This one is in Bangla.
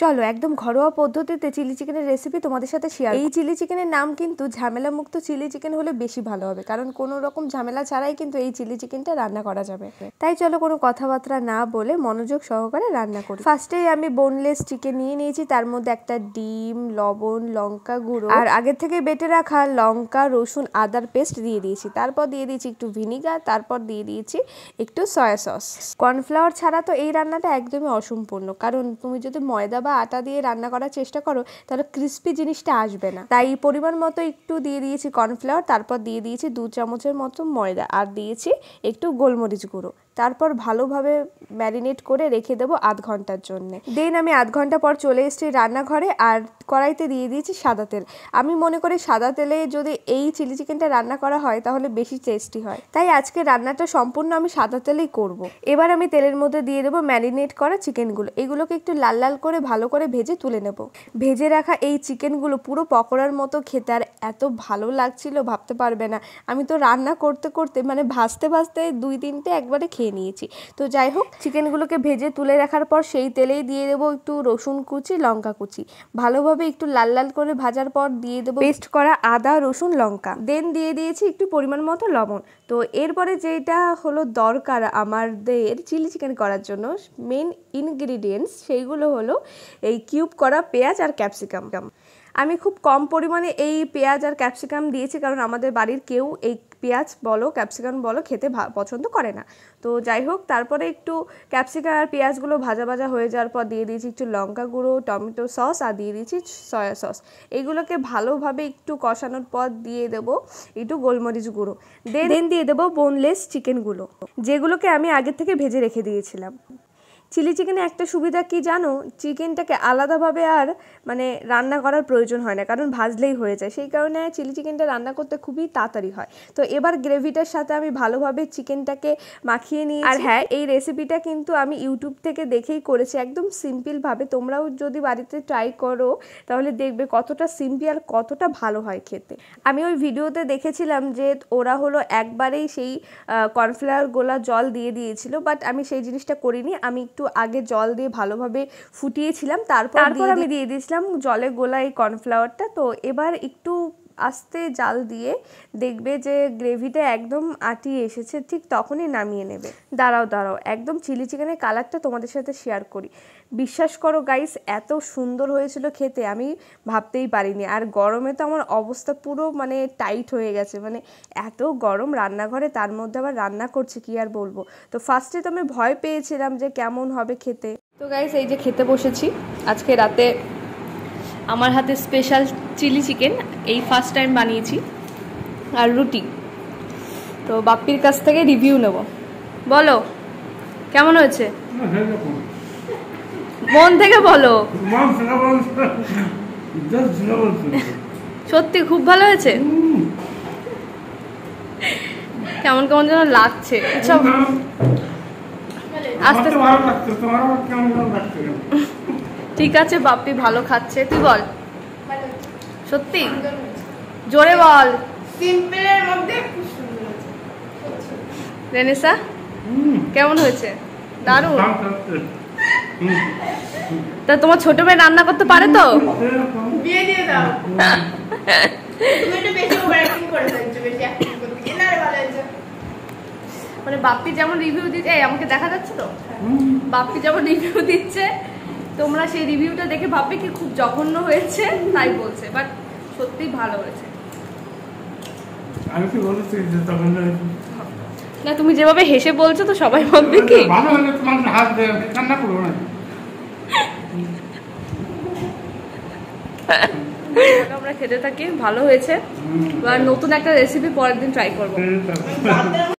চলো একদম ঘরোয়া পদ্ধতিতে চিলি চিকেনের রেসিপি তোমাদের সাথে শেয়ার। এই চিলি চিকেনের নাম কিন্তু ঝামেলা মুক্ত চিলি চিকেন হলে বেশি ভালো হবে, কারণ কোনো রকম ঝামেলা ছাড়াই কিন্তু এই চিলি চিকেনটা রান্না করা যাবে। তাই চলো কোনো কথাবার্তা না বলে মনোযোগ সহকারে রান্না করি। ফার্স্টেই আমি বোনলেস চিকেন নিয়ে নিয়েছি, তার মধ্যে একটা ডিম, লবণ, লঙ্কা গুঁড়ো আর আগে থেকে বেটে রাখা লঙ্কা, রসুন, আদার পেস্ট দিয়ে দিয়েছি। তারপর দিয়ে দিয়েছি একটু ভিনিগার, তারপর দিয়ে দিয়েছি একটু সয়া সস। কর্নফ্লাওয়ার ছাড়া তো এই রান্নাটা একদমই অসম্পূর্ণ, কারণ তুমি যদি ময়দা বা আটা দিয়ে রান্না করার চেষ্টা করো তাহলে ক্রিস্পি জিনিসটা আসবে না। তাই পরিমাণ মতো একটু দিয়ে দিয়েছি কর্নফ্লাওয়ার, তারপর দিয়ে দিয়েছি 2 চামচের মতো ময়দা আর দিয়েছি একটু গোলমরিচ গুঁড়ো। তারপর ভালোভাবে ম্যারিনেট করে রেখে দেবো আধ ঘন্টার জন্য। দেন আমি আধ ঘন্টা পর চলে এসেছি রান্নাঘরে আর কড়াইতে দিয়ে দিয়েছি সাদা তেল। আমি মনে করি সাদা তেলে যদি এই চিলি চিকেনটা রান্না করা হয় তাহলে বেশি টেস্টি হয়, তাই আজকে রান্নাটা সম্পূর্ণ আমি সাদা তেলেই করব। এবার আমি তেলের মধ্যে দিয়ে দেবো ম্যারিনেট করা চিকেনগুলো। এগুলোকে একটু লাল লাল করে ভালো করে ভেজে তুলে নেব। ভেজে রাখা এই চিকেনগুলো পুরো পকোড়ার মতো খেতে আর এত ভালো লাগছিল ভাবতে পারবে না। আমি তো রান্না করতে করতে মানে ভাজতে ভাজতে 2-3টে একবারে খেয়ে নিয়েছি। তো যাই হোক, চিকেনগুলোকে ভেজে তুলে রাখার পর সেই তেলেই দিয়ে দেবো একটু রসুন কুচি, লঙ্কা কুচি। ভালোভাবে একটু লাল লাল করে ভাজার পর দিয়ে দেবো পেস্ট করা আদা, রসুন, লঙ্কা। দেন দিয়ে দিয়েছি একটু পরিমাণ মতো লবণ। তো এরপরে যেটা হলো দরকার আমাদের চিলি চিকেন করার জন্য মেন ইনগ্রিডিয়েন্টস, সেইগুলো হলো এই কিউব করা পেঁয়াজ আর ক্যাপসিকাম। আমি খুব কম পরিমাণে এই পেঁয়াজ আর ক্যাপসিকাম দিয়েছি, কারণ আমাদের বাড়ির কেউ এই পেঁয়াজ বলো ক্যাপসিকাম বলো খেতে পছন্দ করে না। তো যাই হোক, তারপরে একটু ক্যাপসিকাম আর পেঁয়াজগুলো ভাজা ভাজা হয়ে যাওয়ার পর দিয়ে দিয়েছি একটু লঙ্কা গুঁড়ো, টমেটো সস আর দিয়ে দিয়েছি সয়া সস। এইগুলোকে ভালোভাবে একটু কষানোর পর দিয়ে দেবো একটু গোলমরিচ গুঁড়ো। দেন দিয়ে দেবো বোনলেস চিকেনগুলো, যেগুলোকে আমি আগে থেকে ভেজে রেখে দিয়েছিলাম। চিলি চিকেনে একটা সুবিধা কি জানো, চিকেনটাকে আলাদাভাবে আর মানে রান্না করার প্রয়োজন হয় না, কারণ ভাজলেই হয়ে যায়। সেই কারণে চিলি চিকেনটা রান্না করতে খুবই তাড়াতাড়ি হয়। তো এবার গ্রেভিটার সাথে আমি ভালোভাবে চিকেনটাকে মাখিয়ে নিয়েছি। আর হ্যাঁ, এই রেসিপিটা কিন্তু আমি ইউটিউব থেকে দেখেই করেছি, একদম সিম্পলভাবে। তোমরাও যদি বাড়িতে ট্রাই করো তাহলে দেখবে কতটা সিম্পল আর কতটা ভালো হয় খেতে। আমি ওই ভিডিওতে দেখেছিলাম যে ওরা হলো একবারেই সেই কর্নফ্লাওয়ার গোলা জল দিয়ে দিয়েছিল, বাট আমি সেই জিনিসটা করিনি। আমি একটু আগে জল দিয়ে ভালোভাবে ফুটিয়েছিলাম, তারপর আমি দিয়ে দিয়েছিলাম জলে গোলা এই কর্নফ্লাওয়ারটা। তো এবার একটু আস্তে জাল দিয়ে দেখবে যে গ্রেভিটা একদম আটিয়ে এসেছে, ঠিক তখনই নামিয়ে নেবে। দাঁড়াও একদম চিলি চিকেনের কালারটা তোমাদের সাথে শেয়ার করি। বিশ্বাস করো গাইস, এত সুন্দর হয়েছিল খেতে, আমি ভাবতেই পারিনি। আর গরমে তো আমার অবস্থা পুরো মানে টাইট হয়ে গেছে, মানে এত গরম রান্নাঘরে, তার মধ্যে আবার রান্না করছে, কি আর বলবো। তো ফার্স্টে তো আমি ভয় পেয়েছিলাম যে কেমন হবে খেতে। তো গাইস, এই যে খেতে বসেছি। আজকে রাতে আমার হাতে স্পেশাল চিলি চিকেন, এই ফার্স্ট টাইম বানিয়েছি, আর রুটি। তো বাপ্পির কাছ থেকে রিভিউ নেব। বলো কেমন হয়েছে, মন থেকে বলো। সত্যি খুব ভালো হয়েছে? কেমন কেমন যেন লাগছে। আচ্ছা, আস্তে ঠিক আছে, বাপ্পি ভালো খাচ্ছে। তুই বল, সত্যি জোরে বল। সিম্পলের মধ্যে খুব সুন্দর হয়েছে। রেনেসা কেমন হয়েছে? দারুণ। তা তোমার ছোট মেয়ে রান্না করতে পারে তো? বিয়ে দিয়ে দাও। তুমি একটু বেশি ওভার অ্যাক্টিং করে ফেলছো, বেশি অ্যাক্টিং করতে গিয়ে না। ভালো হয়েছে। মানে বাপ্পি যেমন রিভিউ দিচ্ছে, এই আমাকে দেখা যাচ্ছে তো, বাপ্পি যেমন রিভিউ দিচ্ছে, তোমরা সেই রিভিউটা দেখে ভাববে কি খুব জঘন্য হয়েছে তাই বলছে, বাট সত্যি ভালো হয়েছে। আমি কি বলছি যে জঘন্য হয়েছে? না, তুমি যেভাবে হেসে বলছো তো সবাই ভাববে কি ভালো হলে তোমার হাত কান্না করবো না। আমরা খেতে থাকি, ভালো হয়েছে। আর নতুন একটা রেসিপি পরের দিন ট্রাই করবো।